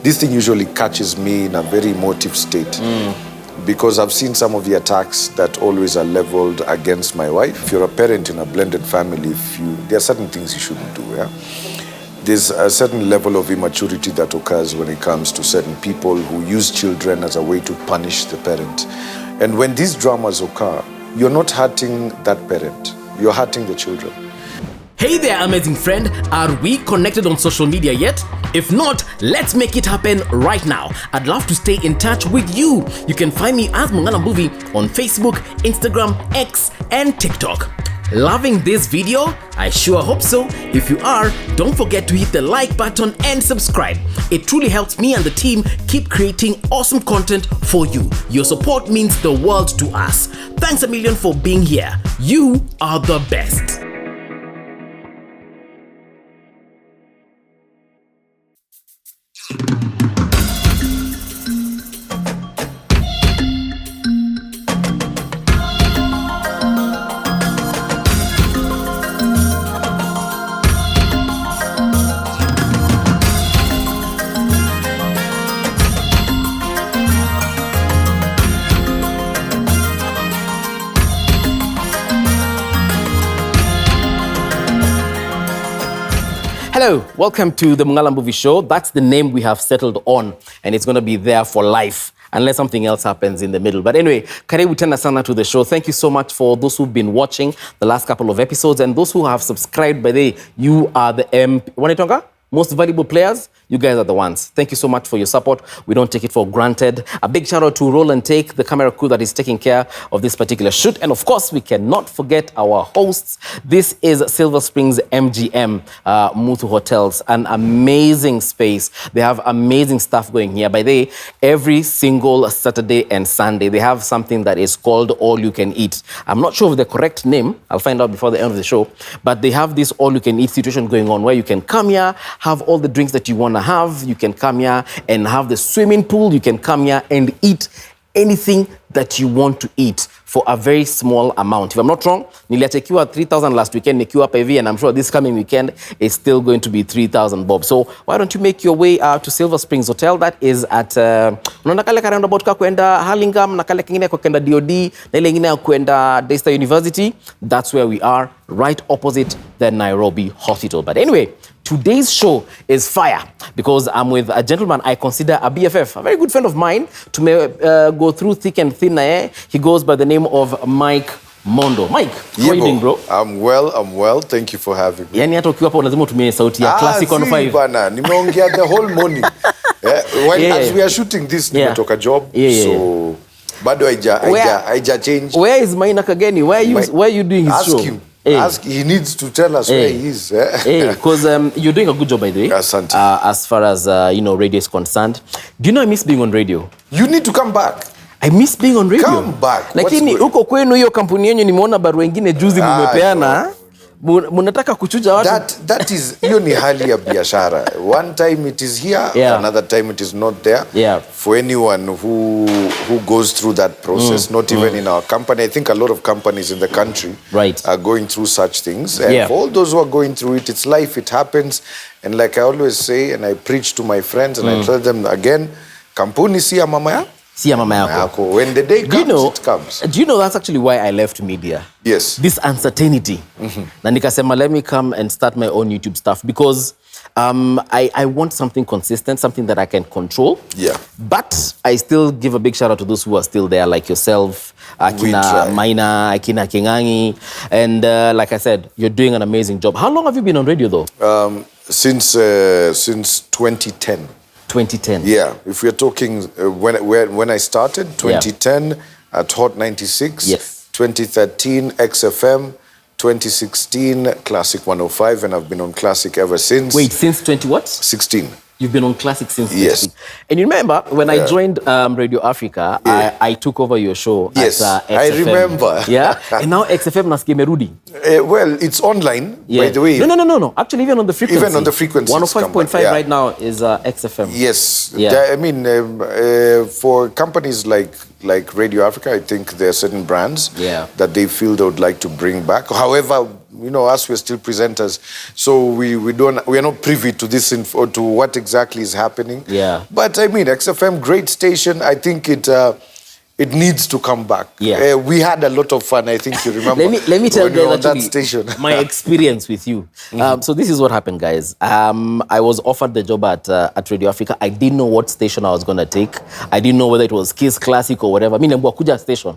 this thing usually catches me in a very emotive state. Because I've seen some of the attacks that always are leveled against my wife. If you're a parent in a blended family, there are certain things you shouldn't do. Yeah? There's a certain level of immaturity that occurs when it comes to certain people who use children as a way to punish the parent. And when these dramas occur, you're not hurting that parent, you're hurting the children. Hey there, amazing friend. Are we connected on social media yet? If not, let's make it happen right now. I'd love to stay in touch with you. You can find me as Mung'ala Movie on Facebook, Instagram, X, and TikTok. Loving this video? I sure hope so. If you are, don't forget to hit the like button and subscribe. It truly helps me and the team keep creating awesome content for you. Your support means the world to us. Thanks a million for being here. You are the best. Hello, welcome to the Mung'ala Movie Show. That's the name we have settled on, and it's going to be there for life, unless something else happens in the middle. But anyway, karibu tena sana to the show. Thank you so much for those who've been watching the last couple of episodes, and those who have subscribed. By the way, you are the most valuable players. You guys are the ones. Thank you so much for your support. We don't take it for granted. A big shout out to Roll and Take, the camera crew that is taking care of this particular shoot. And of course, we cannot forget our hosts. This is Silver Springs MGM, Muthu Hotels, an amazing space. They have amazing stuff going here. By the way, every single Saturday and Sunday, they have something that is called All You Can Eat. I'm not sure of the correct name. I'll find out before the end of the show. But they have this All You Can Eat situation going on where you can come here, have all the drinks that you want to have. You can come here and have the swimming pool. You can come here and eat anything that you want to eat for a very small amount. If I'm not wrong, niliachekiwa 3,000 last weekend nikiwa hapa hivi, and I'm sure this coming weekend is still going to be 3,000 bob. So why don't you make your way to Silver Springs Hotel? That is at unaona kale ka roundabout ka kwenda Hurlingham na kale kingine kwa kwenda DOD na ile ingine kwenda Daystar University. That's where we are, right opposite the Nairobi Hospital. But anyway, today's show is fire because I'm with a gentleman I consider a BFF, a very good friend of mine. To go through thick and thin. He goes by the name of Mike Mondo. Mike, how are you doing, bro? I'm well. Thank you for having me. Yani hata ukiwa hapo lazima utumie sauti ya classic on 5. Bana, nimeongea the whole morning. As we are shooting this, nimetoka job. So bado haija change. Where is Maina Kageni? Where are you doing his show? Ask him. He needs to tell us where he is. Because you're doing a good job, by the way. As far as radio is concerned. Do you know I miss being on radio? You need to come back. I miss being on radio. Come back. Lakini huko kwenu hiyo kampuni yenu nimeona barua nyingine juzi mmepeana. Munataka kuchuja watu. That is hiyo ni hali ya biashara. One time it is here, another time it is not there. For anyone who goes through that process, not even in our company. I think a lot of companies in the country are going through such things. And for all those who are going through it, it's life, it happens. And like I always say, and I preach to my friends, and I tell them again, kampuni si ya mama ya? Si ya mama yako. When the day comes, it comes. Do you know that's actually why I left media? Yes. This uncertainty. Na nikasema, let me come and start my own YouTube stuff because I want something consistent, something that I can control. But I still give a big shout out to those who are still there, like yourself, Akina Maina, Akina Kingangi. And like I said, you're doing an amazing job. How long have you been on radio though? Since 2010. 2010. Yeah, if we're talking when I started, 2010 at Hot 96, 2013 XFM, 2016 Classic 105, and I've been on Classic ever since. Wait, since 20 what? 16. You've been on Classic since 16. Yes. And you remember when I joined Radio Africa, I took over your show at XFM. I remember. Yeah, and now XFM nasikia imerudi. Well, it's online, by the way. No. Actually, even on the frequency. Even on the frequency. 105.5 right now is XFM. Yes. I mean, for companies like Radio Africa, I think there are certain brands that they feel they would like to bring back. However, us, we're still presenters, so we are not privy to this info, to what exactly is happening. Yeah. But I mean, XFM, great station. I think it needs to come back. Yeah. We had a lot of fun. I think you remember. Let me tell when we were you on that station. my experience with you. So this is what happened, guys. I was offered the job at Radio Africa. I didn't know what station I was going to take. I didn't know whether it was Kiss Classic or whatever. Mimi niambia kuja station.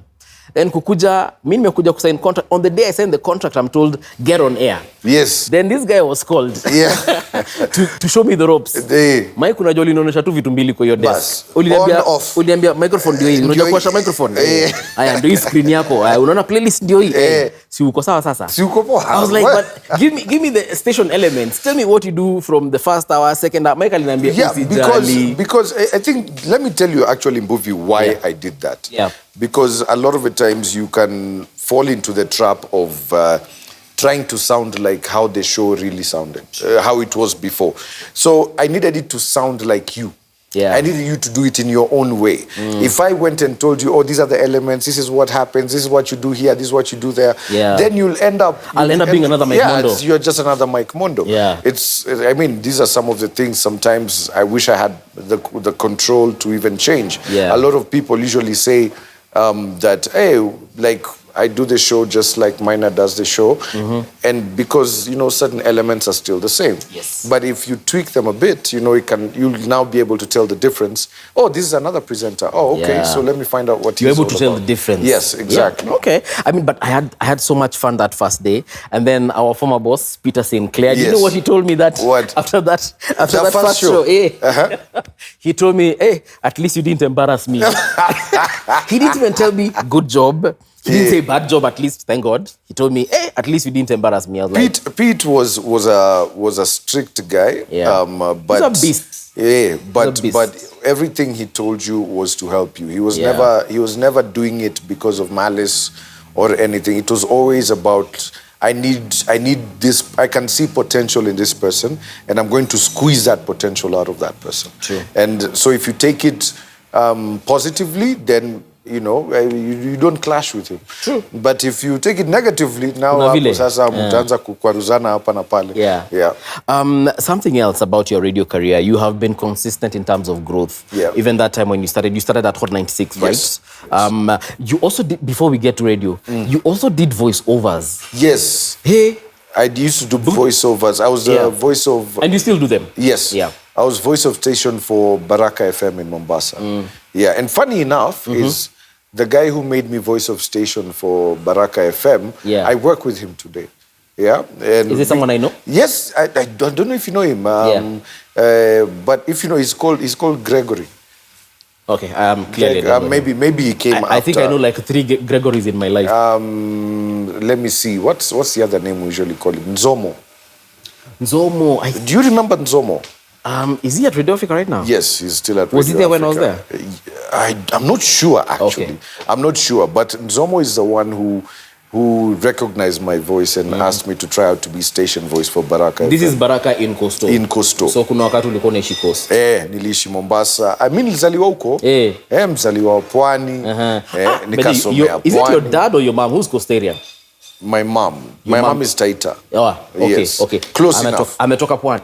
Then kukuja, mimi nimekuja kusign contract. On the day I signed the contract, I'm told, get on air. Yes. Then this guy was called to show me the ropes. Mike, unajua ulinionyesha tu vitu mbili kwa hiyo desk. Uliniambia microphone ndio hii. Unajua kuwasha microphone. Haya ndio hii screen yako. Unaona playlist ndio hii. Si uko sawa sasa? Si uko poa. I was like, but give me the station elements. Tell me what you do from the first hour, second hour. Mike aliniambia because I think, let me tell you actually, Mbuvi, why I did that. Yeah. Because a lot of the times you can fall into the trap of trying to sound like how the show really sounded, how it was before. So I needed it to sound like you. Yeah. I needed you to do it in your own way. If I went and told you, oh, these are the elements, this is what happens, this is what you do here, this is what you do there, then you'll end up... I'll end up being another Mike Mondo. You're just another Mike Mondo. Yeah. I mean, these are some of the things sometimes I wish I had the control to even change. Yeah. A lot of people usually say that, hey, like, I do the show just like Mina does the show. And because, certain elements are still the same. Yes. But if you tweak them a bit, you'll now be able to tell the difference. Oh, this is another presenter. Oh, okay, so let me find out what you're he's able to tell about. the difference. Yes, exactly. Yeah. Okay. I mean, but I had so much fun that first day. And then our former boss, Peter Sinclair, do you know what he told me that? What? After that first show, he told me, hey, at least you didn't embarrass me. He didn't even tell me, good job. He didn't say bad job, at least, thank God. He told me, hey, at least you didn't embarrass me. I was Pete was a strict guy. Yeah. But he's a beast. Yeah, but everything he told you was to help you. He was never doing it because of malice or anything. It was always about, I need this, I can see potential in this person, and I'm going to squeeze that potential out of that person. True. And so if you take it positively, then you don't clash with him. True. But if you take it negatively, now hapo sasa mtaanza kukwaruzana hapa na pale. Yeah. Something else about your radio career, you have been consistent in terms of growth. Yeah. Even that time when you started at Hot 96, yes. Right? You also did, before we get to radio, you also did voiceovers. Yes. Hey. I used to do voiceovers. I was the voice of... And you still do them? Yes. Yeah. I was voice of station for Baraka FM in Mombasa. Yeah, and funny enough is the guy who made me voice of station for Baraka FM, I work with him today. Yeah. And is it someone I know? Yes, I don't know if you know him. But if you know, he's called Gregory. Okay, clearly. Maybe he came after. I think I know like 3 Gregorys in my life. Let me see. What's the other name we usually call it? Nzomo. Nzomo. Do you remember Nzomo? Is he at Radio Africa right now? Yes, he's still at Radio Africa. Was he there when I was there? I'm not sure, actually. Okay. I'm not sure. But Nzomo is the one who recognized my voice and asked me to try out to be station voice for Baraka. This is Baraka in Coastal. In Coastal. So kuna wakati ulikuwa unaishi Coast. Niliishi Mombasa. Nilizaliwa huko. Mzaliwa wa Pwani. Nikasomea Pwani. Is it your dad or your mom? Who's Coastarian? My mom. My mom is Taita. Okay, yes. Okay. Close enough. Ametoka Pwani.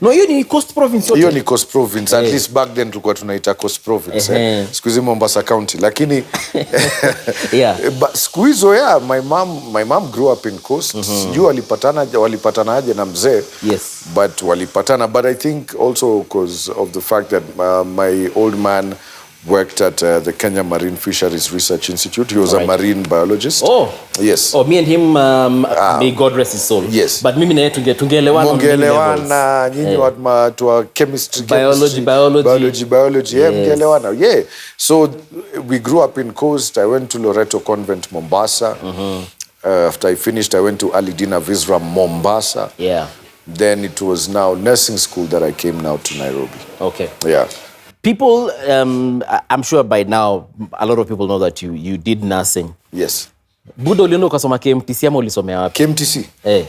No, hiyo ni Coast Province yote. Hiyo ni Coast Province. At least back then tulikuwa tunaita Coast Province. Siku hizi Mombasa County. Lakini but siku hizo my mom grew up in Coast. Sijui walipatana aje na mzee. Yes. But walipatana. But I think also because of the fact that my old man worked at the Kenya Marine Fisheries Research Institute. He was a marine biologist. Oh. Yes. Oh, me and him, may God rest his soul. Yes. But mimi na yeye tungeelewana. Mungeelewana, nyinyi watu wa chemistry. Biology. Mungeelewana. Yeah. So we grew up in Coast. I went to Loreto Convent, Mombasa. After I finished, I went to Alidina Visra, Mombasa. Yeah. Then it was now nursing school that I came now to Nairobi. Okay. Yeah. People, I'm sure by now, a lot of people know that you did nursing. Yes. Budo ulienda ukasoma KMTC ama ulisomea wapi? KMTC.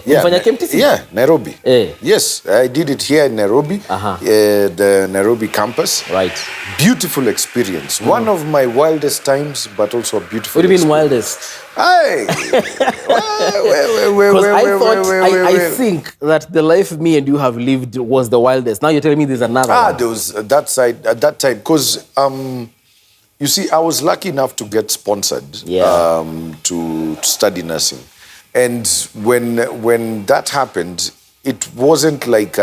Ulifanya KMTC? Yeah, Nairobi. Yes, I did it here in Nairobi, the Nairobi campus. Right. Beautiful experience. One of my wildest times, but also a beautiful What do you mean wildest? Hey! I think that the life me and you have lived was the wildest. Now you're telling me there's another one. There was that side at that time. Because, you see, I was lucky enough to get sponsored to study nursing. And when that happened, it wasn't like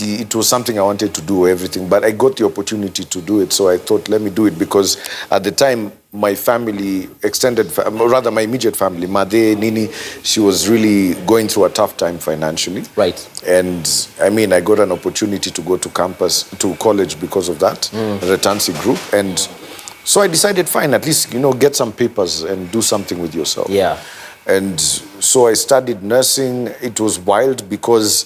it was something I wanted to do everything, but I got the opportunity to do it. So I thought, let me do it, because at the time, my family, my immediate family, Made, Nini, she was really going through a tough time financially. Right. And I mean, I got an opportunity to go to college because of that, the Tansi group. And so I decided, fine, at least, get some papers and do something with yourself. Yeah. And so I studied nursing. It was wild because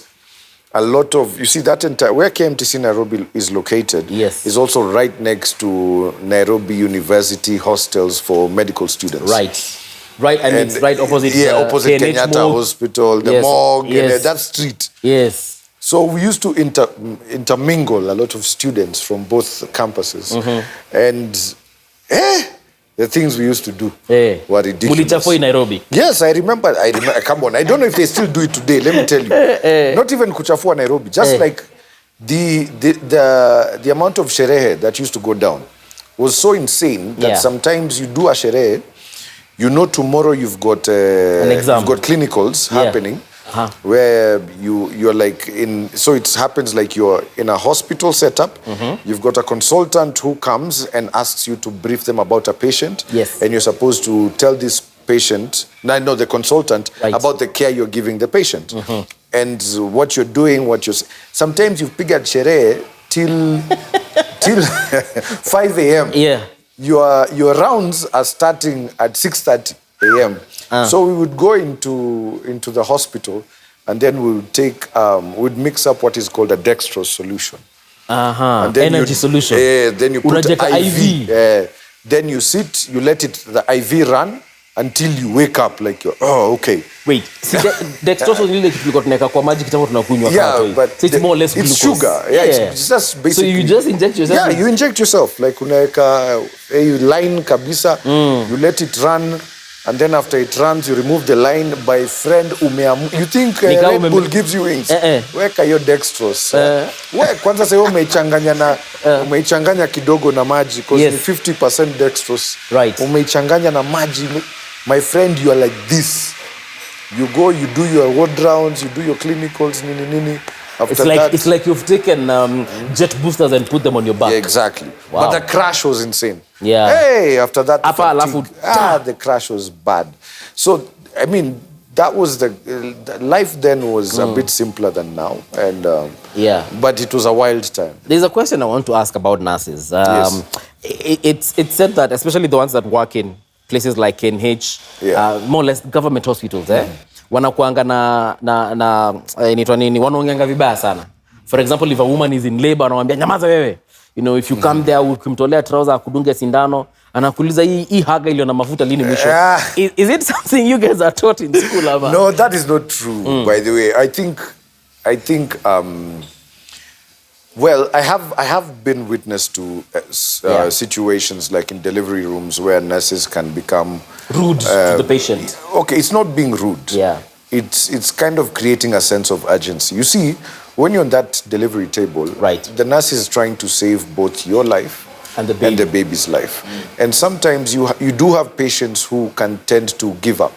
a lot of, you see, that entire, where KMTC Nairobi is located, is also right next to Nairobi University hostels for medical students. Right, and it's right opposite opposite Kenyatta Hospital, the morgue, and that street. Yes. So we used to intermingle a lot of students from both campuses. And the things we used to do were ridiculous. Mulichafo in Nairobi. Yes, I remember. Come on. I don't know if they still do it today. Let me tell you. Not even kuchafua Nairobi. Just like the amount of sherehe that used to go down was so insane that sometimes you do a sherehe, tomorrow you've got an exam. You've got clinicals happening. Where you're like so it happens like you're in a hospital setup. You've got a consultant who comes and asks you to brief them about a patient. Yes. And you're supposed to tell this patient, the consultant, about the care you're giving the patient. And what you're doing, sometimes you've picked sherehe till 5 a.m. Yeah. Your rounds are starting at 6:30 a.m. So we would go into the hospital, and then we would we'd mix up what is called a dextrose solution. And then energy solution. Then you put IV. Then you sit, you let the IV run until you wake up like okay. Wait, dextrose is really kitu tunaweka kwa maji kitambo tunakunywa kama but so it's more or less it's glucose. Sugar. It's just basically. So you just inject yourself? Yeah, you inject yourself. Like unaweka line kabisa, you let it run. And then after it runs, you remove the line. By friend, you think Red Bull gives you wings? Weka your dextrose. Kwanza sasa umeichanganya kidogo na maji because 50% dextrose. Right. Umeichanganya na maji. My friend, you are like this. You go, you do your ward rounds, you do your clinicals, nini. After it's like you've taken jet boosters and put them on your back. Yeah, exactly. Wow. But the crash was insane. Yeah. Hey, after that, the crash was bad. So, I mean, that was the life then was a bit simpler than now. And but it was a wild time. There's a question I want to ask about nurses. It's said that, especially the ones that work in places like NH, more or less government hospitals, wanakuanga na inaitwa nini, wanaonganga vibaya sana. For example, if a woman is in labor, anamwambia nyamaza wewe. If you come there, ukimtolea trouser akudunge sindano, anakuuliza hii haga iliyo na mafuta lini mwisho. Is it something you guys are taught in school ama? No, that is not true. By the way, I think well, I have been witness to situations like in delivery rooms where nurses can become rude to the patient. Okay, it's not being rude. Yeah. It's kind of creating a sense of urgency. You see, when you're on that delivery table, the nurse is trying to save both your life and the baby's life. And sometimes you do have patients who can tend to give up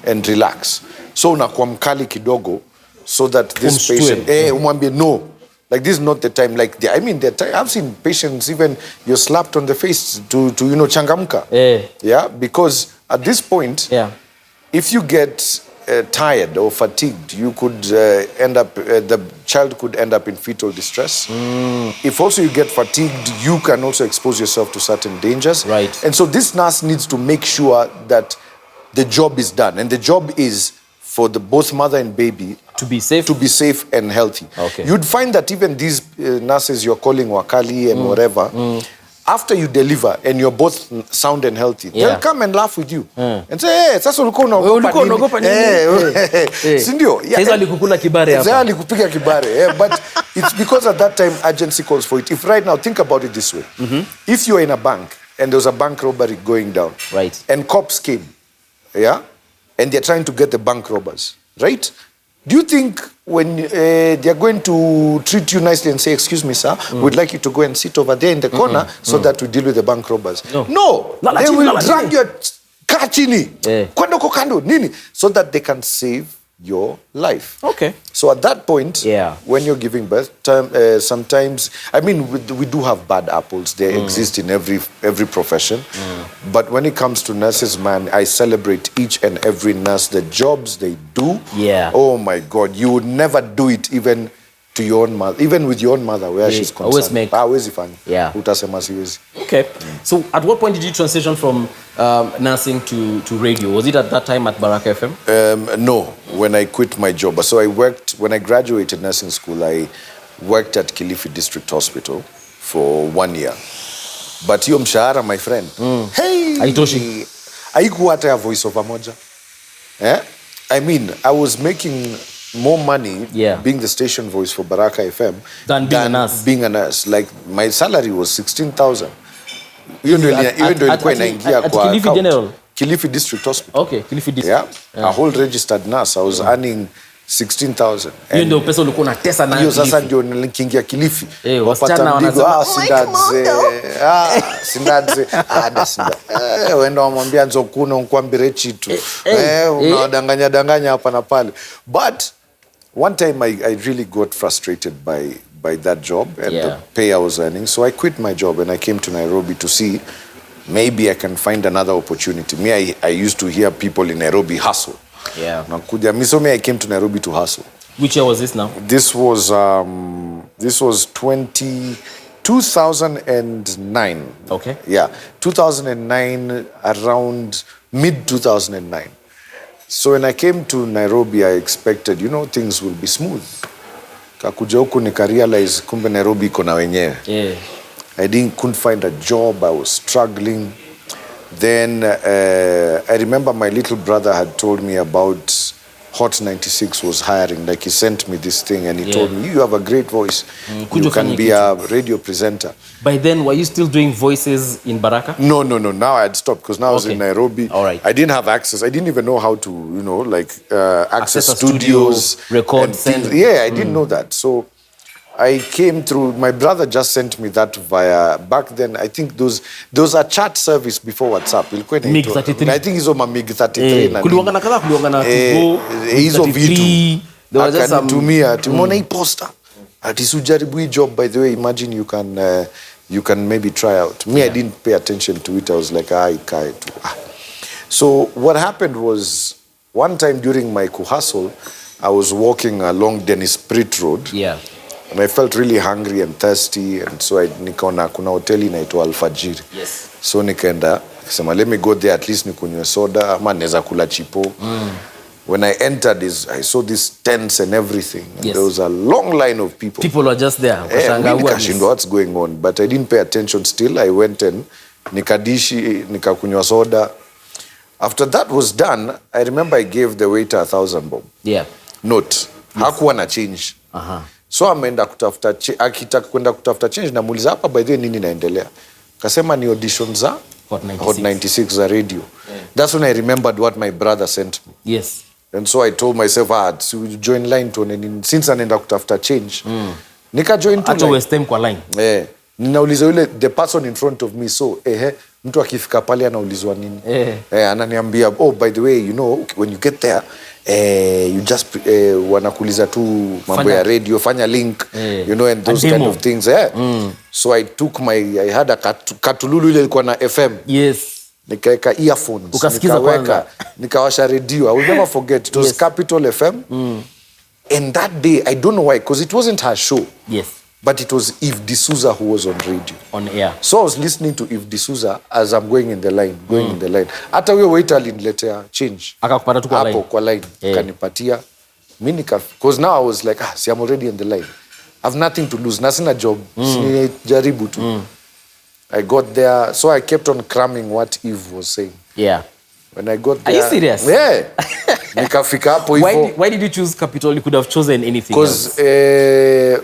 and relax. So unakuwa mkali kidogo so that this patient, umwambie no. Like, this is not the time. Like, I've seen patients, even you're slapped on the face to changamka. Yeah, because at this point, if you get tired or fatigued, you could end up, the child could end up in fetal distress. If also you get fatigued, you can also expose yourself to certain dangers. Right. And so this nurse needs to make sure that the job is done. And the job is for both mother and baby to be safe and healthy. Okay. You'd find that even these nurses you're calling wakali and whatever after you deliver and you're both sound and healthy, they'll come and laugh with you and say, hey, sasa ulikuwa unaogopa nini? Sindio? Sasa alikukula kibare hapa. Sasa alikupiga kibare. But it's because at that time urgency calls for it. If right now, think about it this way. If you're in a bank and there's a bank robbery going down, right, and cops came, and they're trying to get the bank robbers, right? Do you think when they're going to treat you nicely and say, excuse me, sir, we'd like you to go and sit over there in the corner so that we deal with the bank robbers? No. They will drag your car chini. Kwendo kokando, nini? So that they can save your life. Okay. So at that point, when you're giving birth, sometimes, I mean, we do have bad apples. They exist in every profession. But when it comes to nurses, man, I celebrate each and every nurse, the jobs they do. Oh my God, you would never do it even to your own mother, even with your own mother, where she's concerned. Always make. Always funny. Utasema siwezi. Okay. So at what point did you transition from nursing to radio? Was it at that time at Baraka FM? No, when I quit my job. So when I graduated nursing school, I worked at Kilifi District Hospital for 1 year. But hiyo mshahara, my friend, hey, haitoshi. Haikuwa hata ya voiceover moja. I mean, I was making more money being the station voice for Baraka FM than being a nurse. Like, my salary was 16,000. Hiyo ndio ilikuwa inaingia kwa Kilifi General? Kilifi District Hospital. Okay, Kilifi District. A whole registered nurse. I was earning 16,000. Hiyo ndio pesa ulikuwa unatesa nayo. Hiyo sasa ndio nilikiingia Kilifi. Wasichana wanasema Mike Mondo. Sindadze. Wenda wamwambia nzokuna unkwambire chitu. Unadanganya hapa na pale. But one time I really got frustrated by that job and the pay I was earning. So I quit my job and I came to Nairobi to see maybe I can find another opportunity. I used to hear people in Nairobi hustle. I came to Nairobi to hustle. Which year was this now? This was 2009. Okay. Yeah, 2009, around mid-2009. So when I came to Nairobi, I expected, things will be smooth. Kakuja huku nika-realize kumbe Nairobi iko na wenyewe. I couldn't find a job. I was struggling. Then I remember my little brother had told me about Hot 96 was hiring. Like, he sent me this thing and he told me, you have a great voice. You can be a radio presenter. By then, were you still doing voices in Baraka? No. Now I had stopped because now I was in Nairobi. All right. I didn't have access. I didn't even know how to, access studios. Record, send. I didn't know that. So I came through, my brother just sent me that via, back then, I think there was a chat service before WhatsApp. MiG 33. I think hizo MiG 33. Kuliwanga na hizo vitu. Akanitumia, tumeona hii poster. Ati sujaribu hii job, by the way, imagine you can maybe try out. I didn't pay attention to it. I was like, So what happened was, one time during my hustle, I was walking along Dennis Pritt Road. And I felt really hungry and thirsty, and so nikaona kuna hoteli inaitwa Alfajiri. So nikaenda, sema let me go there, at least nikunywe soda ama naweza kula chipo. When I entered, I saw these tents and everything. And there was a long line of people. People were just there. Nikashindwa what's going on, but I didn't pay attention still. I went and nikadishi, nikakunywa soda. After that was done, I remember I gave the waiter 1,000 bob. Note. Hakuwa na change. So ameenda kutafuta, akitaka kwenda kutafuta change, na muuliza hapa by the way nini naendelea. Kasema ni audition za Hot 96 za radio. That's when I remembered what my brother sent me. And so I told myself, so join line to since anaenda kutafuta change. Nika join to line. Time kwa line. Ninauliza yule the person in front of me, so mtu akifika pale anaulizwa nini? Ananiambia, by the way, when you get there, you just wanakuuliza tu mambo ya radio, fanya link, and those kind of things. So I took I had a katululu ile ilikuwa na FM. Nikaeka earphones, nikawasha radio. I will never forget. It was Capital FM. And that day, I don't know why, because it wasn't her show. But it was Eve D'Souza who was on radio. On air. So I was listening to Eve D'Souza as I'm going in the line. Hata huyo waiter aliniletea change. Akakupata tu kwa line. Hapo kwa line. Kanipatia. Because now I was like, see, I'm already in the line. I have nothing to lose. Na sina job. Jaribu tu. I got there, so I kept on cramming what Eve was saying. Yeah. When I got Are there... you serious? Yeah. Nikafika hapo hivyo. Why did you choose Capital? You could have chosen anything else. Because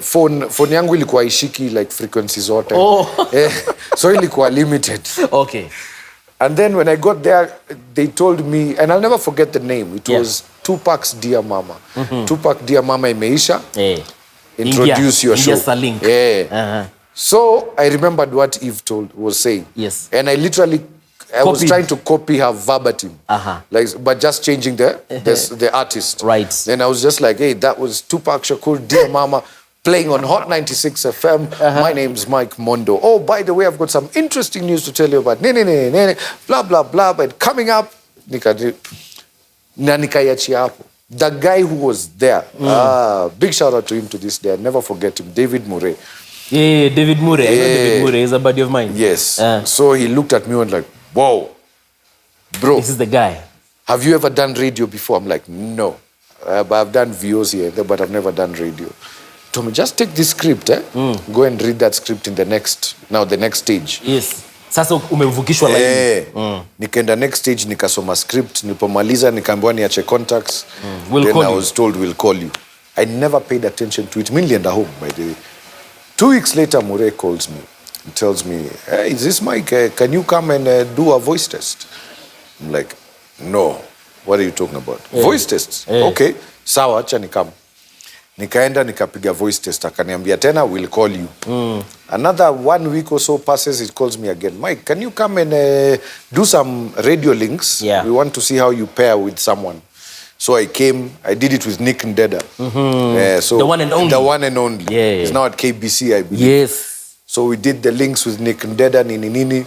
phone yangu ilikuwa ishiki like frequencies zote. So ilikuwa limited. Okay. And then when I got there, they told me, and I'll never forget the name. It was Tupac's Dear Mama. Tupac Dear Mama imeisha. Introduce your show. Link. So I remembered what Eve was saying. Yes. And I was trying to copy her verbatim. But just changing the artist. Right. And I was just like, hey, that was Tupac Shakur, Dear Mama, playing on Hot 96 FM. My name's Mike Mondo. Oh, by the way, I've got some interesting news to tell you about. Blah, blah, blah. But coming up, nikaiachia hapo. The guy who was there, big shout out to him to this day. I'll never forget him, David Murray. Yeah, David Murray. I know David Murray. He's a buddy of mine. Yes. So he looked at me and like, whoa, bro. This is the guy. Have you ever done radio before? I'm like, no. But I've done VOs here, but I've never done radio. Told me, just take this script, go and read that script in the next stage. Yes. Sasa umevukishwa line. Nikaenda next stage, nikasoma script, nilipomaliza nikaambiwa niache contacts. Then I was told we'll call you. I never paid attention to it. Mainly nilienda home by the way. 2 weeks later, Murray calls me and tells me, hey, is this Mike? Can you come and do a voice test? I'm like, no. What are you talking about? Voice tests? Okay. Sawa, acha nikam. Nikaenda nikapiga voice test. Akaniambia tena, we'll call you. Another 1 week or so passes, it calls me again. Mike, can you come and do some radio links? Yeah. We want to see how you pair with someone. So I came, I did it with Nick Ndeda. So the one and only. The one and only. Yeah. He's now at KBC, I believe. Yes. So we did the links with Nick Ndeda, nini.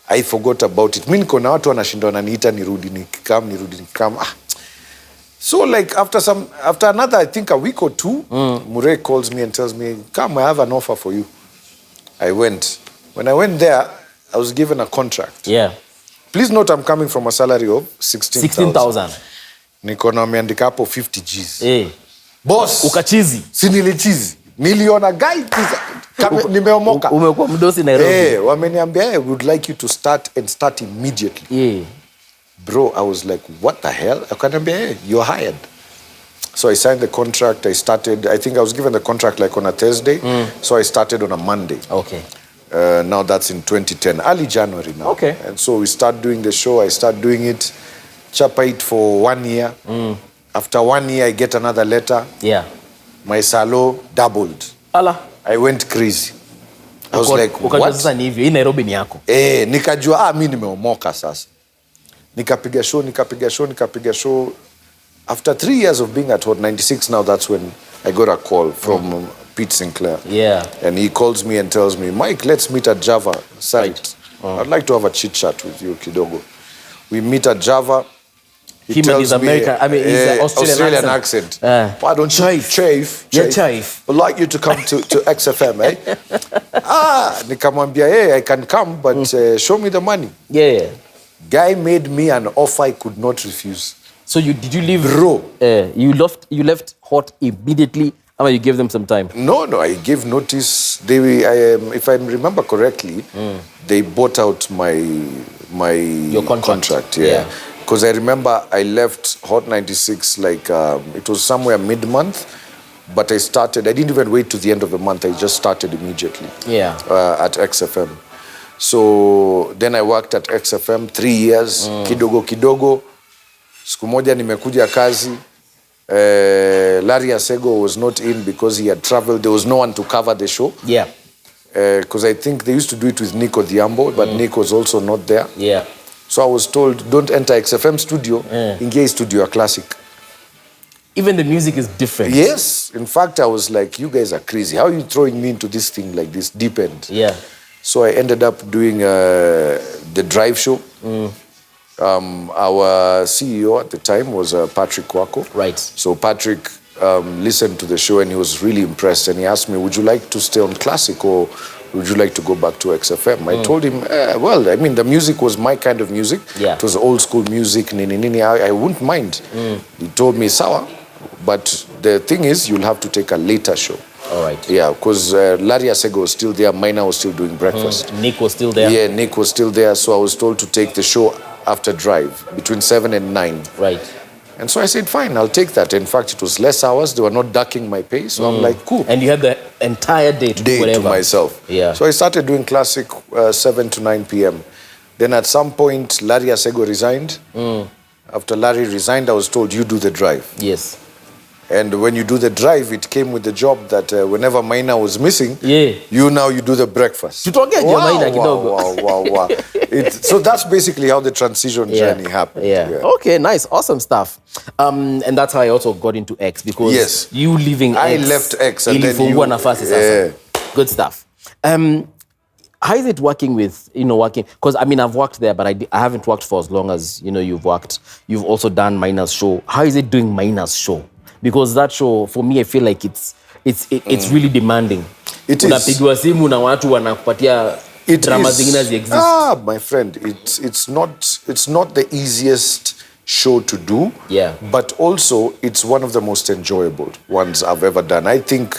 I forgot about it. Mimi niko na watu wanashinda wananiita nirudi nikikam. So like after another, I think a week or two, Murray calls me and tells me, come, I have an offer for you. I went. When I went there, I was given a contract. Yeah. Please note I'm coming from a salary of 16,000. Niko na ameandika hapo 50 Gs. Boss. Ukachizi. Si nilichizi. Niliona guy nimeomoka. Umekuwa mdosi Nairobi. Wameniambia, I would like you to start immediately. Bro, I was like, what the hell? Akaniambia, hey, you're hired. So I signed the contract. I started, I think I was given the contract like on a Thursday. So I started on a Monday. Okay. Now that's in 2010, early January now. Okay. And so we start doing the show. I start doing it, chapa it for 1 year. After 1 year, I get another letter. Yeah. My salo doubled. Ala. I went crazy. I was like, what? Sasa ni hivyo, hii Nairobi ni yako. Nikajua, mimi nimeomoka sasa. Nikapiga show. After 3 years of being at Hot 96, now that's when I got a call from Pete Sinclair. Yeah. And he calls me and tells me, Mike, let's meet at Java site. I'd like to have a chit chat with you, kidogo. We meet at Java. He tells me, American, I mean, he's an Australian accent. Why don't you chafe? Chafe. I'd like you to come to XFM, eh? Nikamwambia, hey, I can come, but show me the money. Yeah. Guy made me an offer I could not refuse. So did you leave? Bro. You left Hot immediately, or you gave them some time? No, I gave notice. If I remember correctly, they bought out your contract. Yeah. Because I remember I left Hot 96 like it was somewhere mid-month, but I didn't even wait to the end of the month. I just started immediately. Yeah. At XFM. So then I worked at XFM 3 years, kidogo. Siku moja nimekuja kazi. Larry Asego was not in because he had traveled. There was no one to cover the show. Yeah. Because I think they used to do it with Nico Diambo, but Nico was also not there. Yeah. So I was told, don't enter XFM studio, engage Studio Classic. Even the music is different. Yes. In fact, I was like, you guys are crazy. How are you throwing me into this thing like this, deep end? Yeah. So I ended up doing the drive show. Our CEO at the time was Patrick Kwako. Right. So Patrick listened to the show and he was really impressed. And he asked me, would you like to stay on Classic or would you like to go back to XFM? I told him, well, I mean, the music was my kind of music. Yeah. It was old school music. I wouldn't mind. He told me, sawa. But the thing is, you'll have to take a later show. All right. Yeah, because Larry Asego was still there, Maina was still doing breakfast. Nick was still there? Yeah, Nick was still there, so I was told to take the show after drive, between 7 and 9. Right. And so I said, fine, I'll take that. In fact, it was less hours. They were not ducking my pay. So I'm like, cool. And you had the entire day to do whatever. To myself. Yeah. So I started doing classic 7 to 9 p.m. Then at some point, Larry Asego resigned. After Larry resigned, I was told, you do the drive. Yes. And when you do the drive, it came with the job that whenever Maina was missing, yeah, you do the breakfast. Wow. So that's basically how the transition journey happened. Yeah. Okay, nice. Awesome stuff. And that's how I also got into X, because you leaving X. I left X and then you... Good stuff. How is it working with, working? Because, I mean, I've worked there, but I haven't worked for as long as, you've worked. You've also done Maina's show. How is it doing Maina's show? Because that show, for me, I feel like it's really demanding. It is. Unapigwa simu na watu wanakupatia drama zingine exist. My friend, it's not the easiest show to do. Yeah. But also, it's one of the most enjoyable ones I've ever done. I think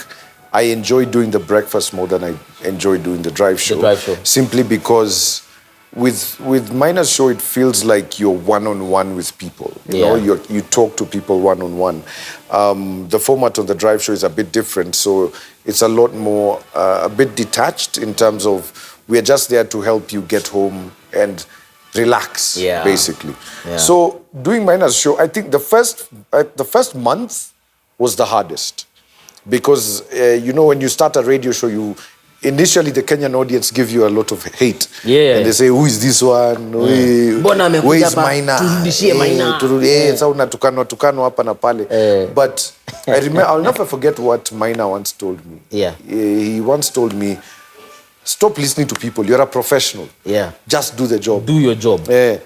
I enjoy doing the breakfast more than I enjoy doing the drive show. The drive show. Simply because with Maina's show, it feels like you're one-on-one with people. You talk to people one-on-one. The format of the drive show is a bit different, so it's a lot more, a bit detached in terms of we're just there to help you get home and relax, basically. Yeah. So doing Maina's show, I think the first month was the hardest. Because, when you start a radio show, initially, the Kenyan audience give you a lot of hate. Yeah. And they say, who is this one? Where is Maina? But I remember, I'll never forget what Maina once told me. Yeah. He once told me, stop listening to people. You're a professional. Yeah. Just do the job. Do your job. Yeah.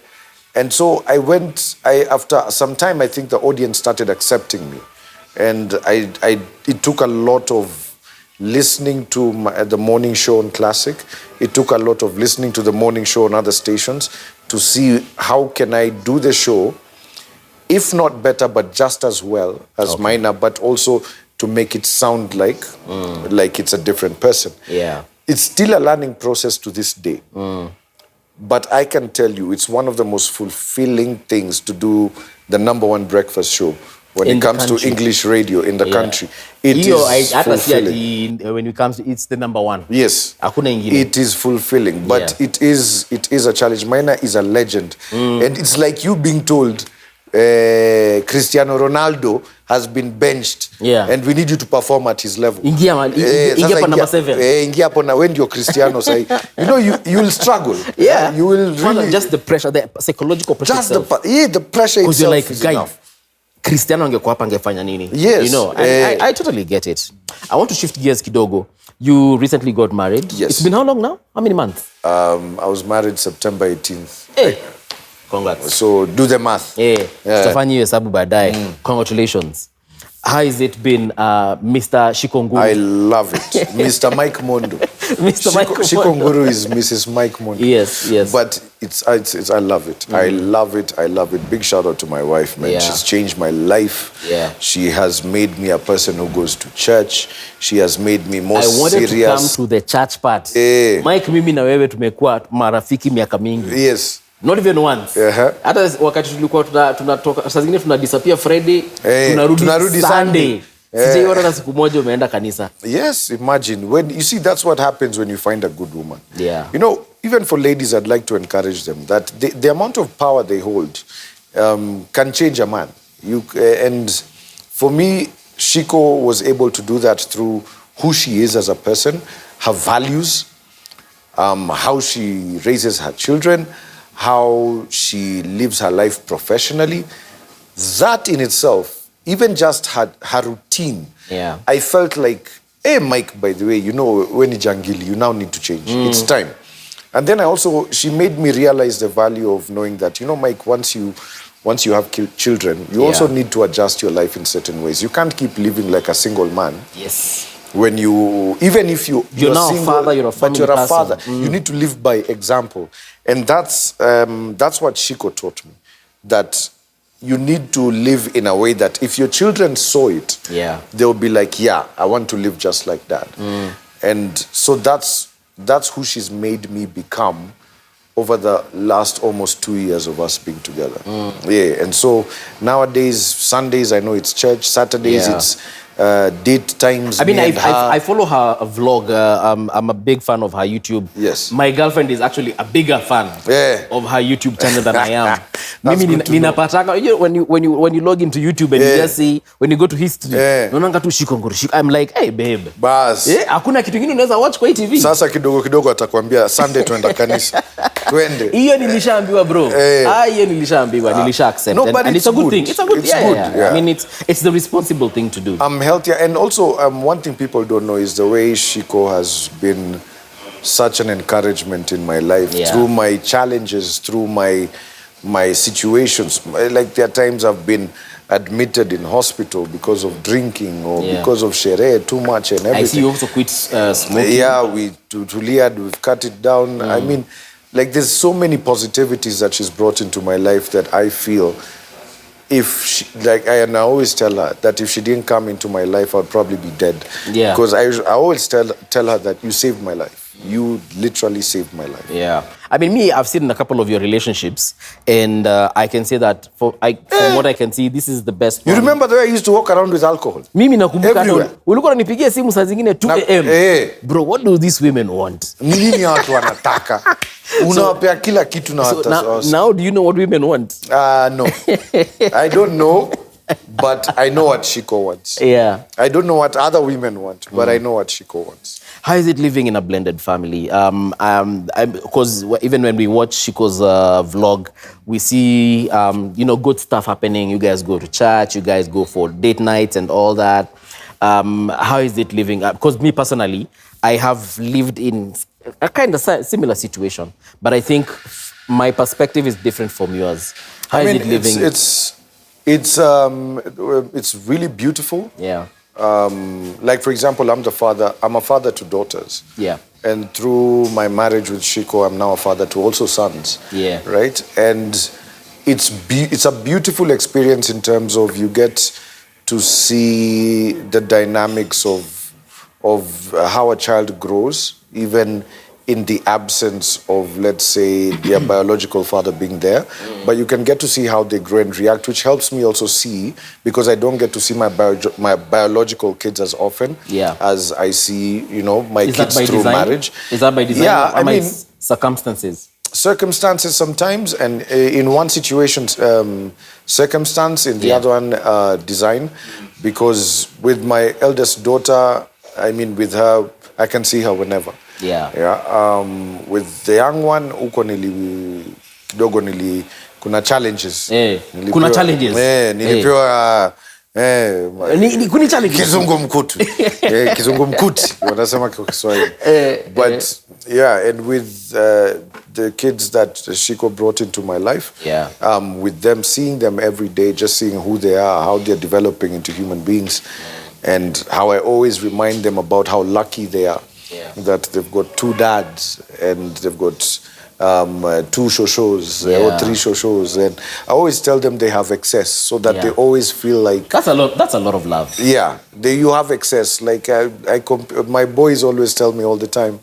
And so after some time, I think the audience started accepting me. And it took a lot of listening to the morning show on Classic. It took a lot of listening to the morning show on other stations to see how can I do the show, if not better, but just as well as Maina, but also to make it sound like it's a different person. Yeah. It's still a learning process to this day. But I can tell you, it's one of the most fulfilling things to do the #1 breakfast show. When it comes to English radio in the country, it is fulfilling. When it comes to it's the #1. Yes, it is fulfilling, but it is a challenge. Maina is a legend, and it's like you being told Cristiano Ronaldo has been benched, and we need you to perform at his level. Ingia hapo number 7. Ingia hapo na when you're Cristiano, say you will struggle. Yeah, you will really just the pressure, the psychological pressure. Just the pressure itself. You're like, is guy, enough. Cristiano angekuwa hapa angefanya nini? Yes. I totally get it. I want to shift gears kidogo. You recently got married. Yes. It's been how long now? How many months? I was married September 18th. Hey. Congrats. So do the math. Tutafanya hiyo hesabu baadaye. Congratulations. How has it been, Mr. Shikonguru? I love it. Mr. Mike Mondo. Mr. Mike Mondo. Shikonguru is Mrs. Mike Mondo. Yes. But I love it. I love it. Big shout out to my wife, man. She's changed my life. Yeah. She has made me a person who goes to church. She has made me more serious. I wanted to come to the church part. Mike, mimi na wewe tumekuwa marafiki miaka mingi. Yes. Not even once. Hata wakati tulikuwa tunatoka saa zingine tuna disappear Friday, tunarudi Sunday. Sijaona hata siku moja umeenda kanisa. Yes, imagine when you see that's what happens when you find a good woman. Yeah. Even for ladies, I'd like to encourage them that the amount of power they hold can change a man. And for me, Shiko was able to do that through who she is as a person, her values, how she raises her children, how she lives her life professionally. That in itself, even just her routine, I felt like, hey, Mike, by the way, when you jangili, you now need to change. It's time. And then she made me realize the value of knowing that, Mike, once you have children, you also need to adjust your life in certain ways. You can't keep living like a single man. Yes. Even if you're now single, a father, you're a family but you're a person. father, you need to live by example. And that's what Shiko taught me. That you need to live in a way that if your children saw it, they'll be like, yeah, I want to live just like that. And so that's who she's made me become over the last almost 2 years of us being together. Yeah, and so nowadays, Sundays, I know it's church. Saturdays, it's date times. I mean, I follow her vlog. I'm a big fan of her YouTube. Yes. My girlfriend is actually a bigger fan of her YouTube channel than I am. Mimi ninapataka, you know, when you log into YouTube and you just see, when you go to history, unaona tu shiko. I'm like, hey babe. Bas. Hakuna kitu kingine unaweza watch kwa TV. Sasa kidogo atakwambia Sunday tuenda kanisa. Twende. Hiyo nilishaambiwa bro. Hiyo nilishaambiwa, nilisha accept. No, and it's a good thing. It's a good it's good. I mean, it's the responsible thing to do. I'm healthier, and also one thing people don't know is the way Shiko has been such an encouragement in my life through my challenges, through my situations. Like there are times I've been admitted in hospital because of drinking or because of shere too much and everything. I see you also quit smoking. Yeah, we've cut it down. I mean, like there's so many positivities that she's brought into my life that I feel if she, like I always tell her that if she didn't come into my life, I'd probably be dead. Yeah. Because I always tell her that you saved my life. You literally saved my life. Yeah. I mean, I've seen a couple of your relationships, and I can say that from what I can see, this is the best one. You remember the way I used to walk around with alcohol? Mimi nakumbuka ulikuwa unanipigia simu saa zingine 2 AM. Bro, what do these women want? Nini watu wanataka? Unawapea kila kitu na now do you know what women want? No. I don't know. But I know what Shiko wants. Yeah. I don't know what other women want, but I know what Shiko wants. How is it living in a blended family? Because even when we watch Shiko's vlog, we see, good stuff happening. You guys go to church, you guys go for date nights and all that. How is it living? Because me personally, I have lived in a kind of similar situation, but I think my perspective is different from yours. How is it living? It's really beautiful. Yeah. Like for example, I'm a father to daughters. Yeah. And through my marriage with Shiko, I'm now a father to also sons. Yeah. Right? And it's a beautiful experience in terms of you get to see the dynamics of how a child grows, even in the absence of, let's say, their biological father being there. But you can get to see how they grow and react, which helps me also see, because I don't get to see my biological kids as often as I see, my kids through marriage. Is that by design? Yeah, I mean, circumstances. Circumstances sometimes, and in one situation, circumstance, in the other one, design. Because with my eldest daughter, I mean, with her, I can see her whenever. Yeah. With the young one, kuna challenges. Kuna challenges. Nilipewa kuni challenges. Kizungumkuti. Kizungumkuti wanasema kwa Kiswahili. But and with the kids that Shiko brought into my life, with them, seeing them every day, just seeing who they are, how they're developing into human beings, and how I always remind them about how lucky they are. That they've got 2 dads and they've got 2 shoshos or 3 shoshos, and I always tell them they have excess, so that they always feel like that's a lot of love. Yeah, you have excess. Like my boys always tell me all the time,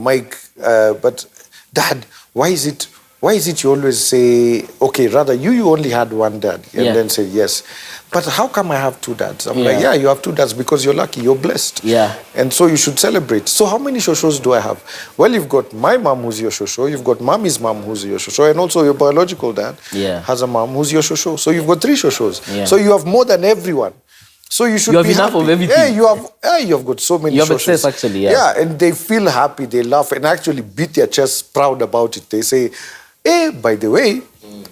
Mike, but Dad, why is it you always say, okay, rather you only had 1 dad, and then say yes. But how come I have 2 dads? I'm like, you have 2 dads because you're lucky, you're blessed. Yeah. And so you should celebrate. So how many shoshos do I have? Well, you've got my mom who's your shosho, you've got mommy's mom who's your shosho, and also your biological dad has a mom who's your shosho. So you've got 3 shoshos. Yeah. So you have more than everyone. So you should be enough happy. Of everything. Yeah, you have got so many shoshos. You have access, actually, Yeah, and they feel happy, they laugh, and actually beat their chests proud about it. They say, hey, by the way,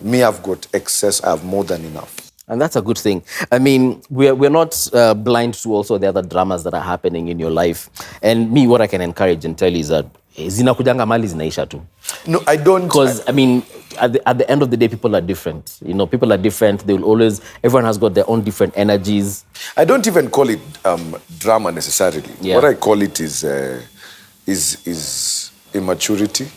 me, I've got excess, I have more than enough. And that's a good thing. I mean, we're not blind to also the other dramas that are happening in your life. And me, what I can encourage and tell you is that zinakujanga mali zinaisha tu. No, I don't. Because, I mean, at the end of the day, people are different. People are different. They will always, everyone has got their own different energies. I don't even call it drama necessarily. Yeah. What I call it is immaturity.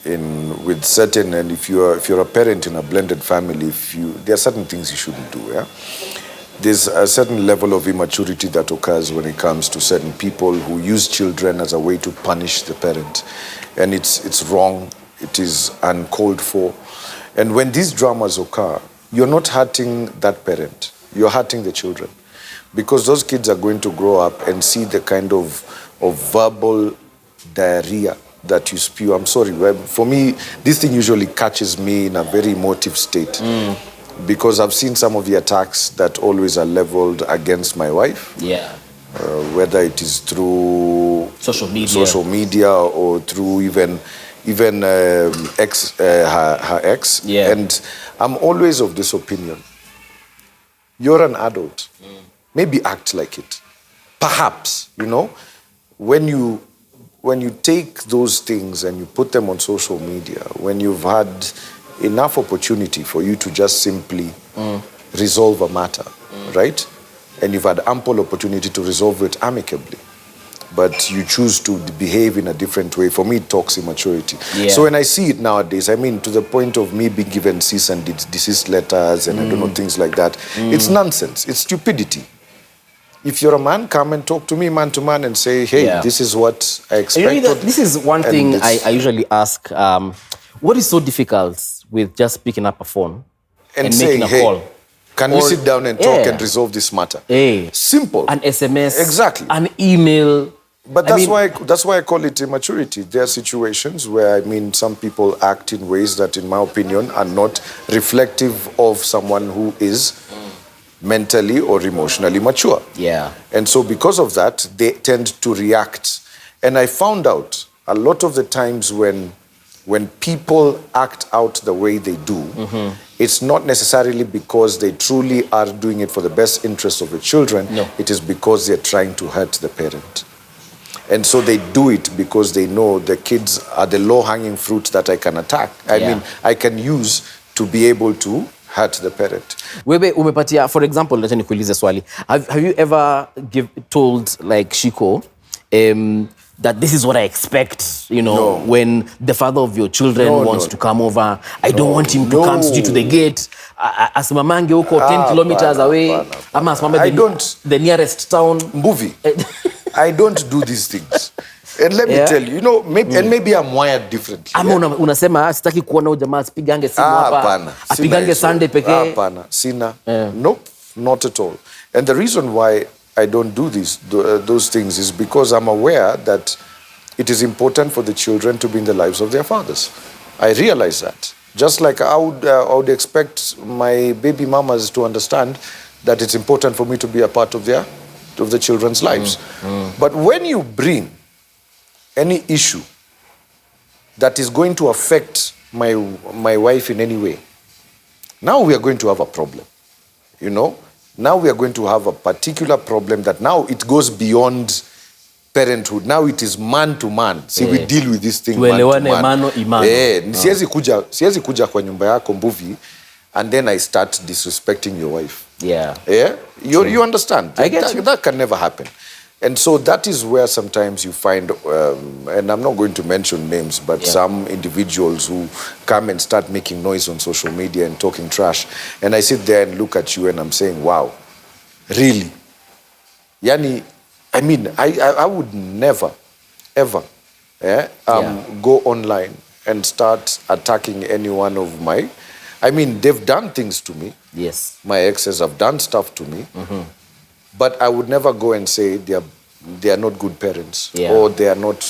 with certain, and if you're a parent in a blended family, there are certain things you shouldn't do. Yeah, there's a certain level of immaturity that occurs when it comes to certain people who use children as a way to punish the parent, and it's wrong. It is uncalled for, and when these dramas occur, you're not hurting that parent. You're hurting the children, because those kids are going to grow up and see the kind of verbal diarrhea that you spew. I'm sorry, for me, this thing usually catches me in a very emotive state, because I've seen some of the attacks that always are leveled against my wife. Yeah. Whether it is through social media or through even her ex. Yeah. And I'm always of this opinion. You're an adult. Maybe act like it. Perhaps, when you take those things and you put them on social media, when you've had enough opportunity for you to just simply resolve a matter, right? And you've had ample opportunity to resolve it amicably, but you choose to behave in a different way. For me, it talks immaturity. Yeah. So when I see it nowadays, to the point of me being given cease and desist letters and I don't know, things like that, it's nonsense. It's stupidity. If you're a man, come and talk to me man to man and say, hey, this is what I expect. This is one thing I usually ask. What is so difficult with just picking up a phone and saying, making a call? Can we sit down and talk and resolve this matter? Simple. An SMS. Exactly. An email. But that's why I call it immaturity. There are situations where, some people act in ways that, in my opinion, are not reflective of someone who is mentally or emotionally mature. Yeah. And so because of that, they tend to react. And I found out a lot of the times when people act out the way they do, it's not necessarily because they truly are doing it for the best interest of the children. No. It is because they're trying to hurt the parent. And so they do it because they know the kids are the low-hanging fruit that I can attack. I can use to be able to hurt the parent. Wewe umepatia, for example, let me nikuulize swali. Have you ever told like Shiko that this is what I expect, when the father of your children wants to come over? I don't want him to come to the gate. Asimamange huko 10 kilometers away. Ama asimame the nearest town. Movie. I don't do these things. And let me tell you, maybe I'm wired differently. Ama unasema sitaki kuona huyu jamaa asipigange simu hapa. Apigange Sunday pekee. Hapana, sina. Nope, not at all. And the reason why I don't do those things is because I'm aware that it is important for the children to be in the lives of their fathers. I realize that. Just like I would expect my baby mamas to understand that it's important for me to be a part of the children's lives. But when you bring any issue that is going to affect my wife in any way, now we are going to have a problem. Now we are going to have a particular problem that now it goes beyond parenthood. Now it is man to man. See, we deal with this thing man to man. Siwezi kuja kwa nyumba yako Mbuvi and then I start disrespecting your wife. Yeah. You understand? I get you. That can never happen. And so that is where sometimes you find, and I'm not going to mention names, but some individuals who come and start making noise on social media and talking trash. And I sit there and look at you and I'm saying, wow, really? Yani, I would never, ever go online and start attacking any one of my... they've done things to me. Yes. My exes have done stuff to me. But I would never go and say they are not good parents or they are not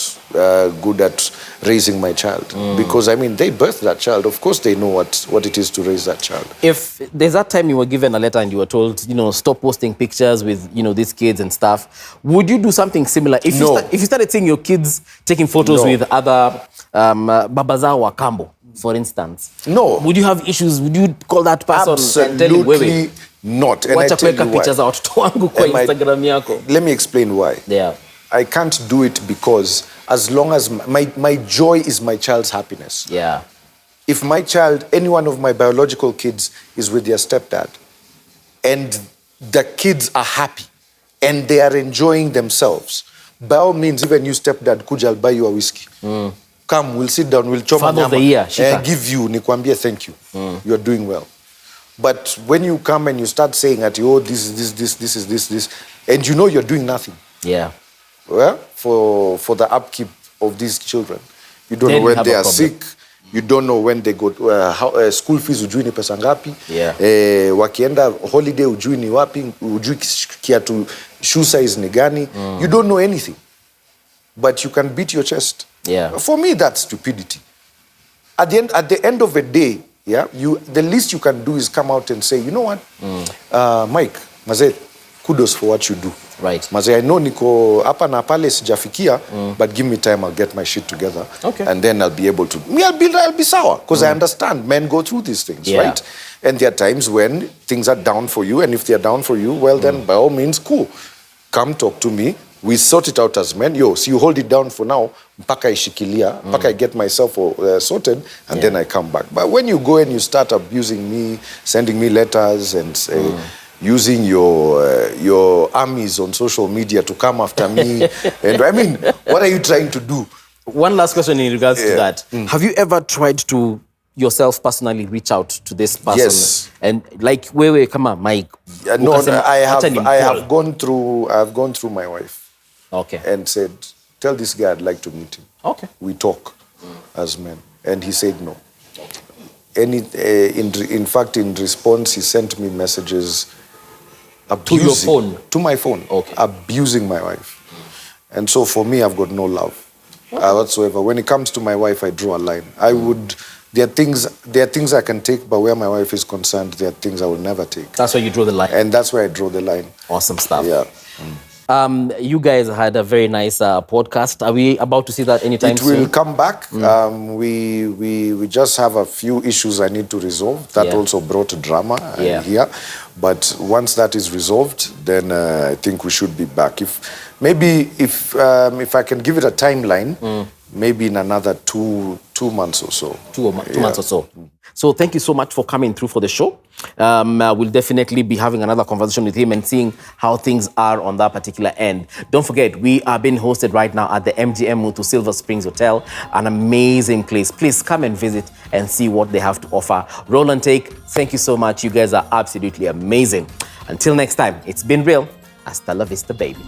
good at raising my child. Because, they birthed that child. Of course, they know what it is to raise that child. If there's that time you were given a letter and you were told, stop posting pictures with, these kids and stuff, would you do something similar? If you started seeing your kids taking photos with other babazao wa kambo, for instance, would you have issues? Would you call that person and tell him, Absolutely not. And I tell you why. Let me explain why. Yeah. I can't do it because as long as my joy is my child's happiness. Yeah. If my child, any one of my biological kids is with their stepdad and the kids are happy and they are enjoying themselves, by all means, even you stepdad, kuja, I'll buy you a whiskey. come, we'll sit down, we'll choma Father of the nyama, year, Shika. give you, nikwambie thank you. You're doing well. But when you come and you start saying that, oh, this is this, and you know you're doing nothing. Yeah. Well, for the upkeep of these children. You don't Then know when they are problem. sick. You don't know when they go, school fees ujui ni pesa ngapi. Yeah. Wakienda holiday ujui ni wapi, ujui kiatu shoe size ni gani. You don't know anything. But you can beat your chest. Yeah. For me, that's stupidity. At the end of the day, yeah, the least you can do is come out and say, you know what, Mike, Mazet, kudos for what you do. Right. Mazet, I know niko hapa na pale sijafikia, but give me time, I'll get my shit together. Okay. And then I'll be able to, I'll be sour, because I understand men go through these things, right? And there are times when things are down for you, and if they're down for you, well then, by all means, cool. Come talk to me. We sort it out as men. So you hold it down for now, mpaka ishikilia, mpaka I get myself sorted, and then I come back. But when you go and you start abusing me, sending me letters, and using your armies on social media to come after me, and I mean, what are you trying to do? One last question in regards to that. Have you ever tried to yourself personally reach out to this person? Yes. And like, come on, Mike. No, I have gone through my wife. Okay. And said, tell this guy I'd like to meet him. Okay. We talk as men. And he said no. In fact, in response, he sent me messages abusing. To your phone? To my phone. Okay. Abusing my wife. And so for me, I've got no love whatsoever. When it comes to my wife, I draw a line. There are things I can take, but where my wife is concerned, there are things I will never take. That's where you draw the line. And that's where I draw the line. Awesome stuff. Yeah. You guys had a very nice podcast. Are we about to see that anytime soon? It will come back. We just have a few issues I need to resolve. That also brought drama here. But once that is resolved, then I think we should be back. If I can give it a timeline, maybe in another two months or so. Two months or so. So thank you so much for coming through for the show. We'll definitely be having another conversation with him and seeing how things are on that particular end. Don't forget, we are being hosted right now at the MGM Mutu Silver Springs Hotel, an amazing place. Please come and visit and see what they have to offer. Roll and take. Thank you so much. You guys are absolutely amazing. Until next time, it's been real. Hasta la vista, baby.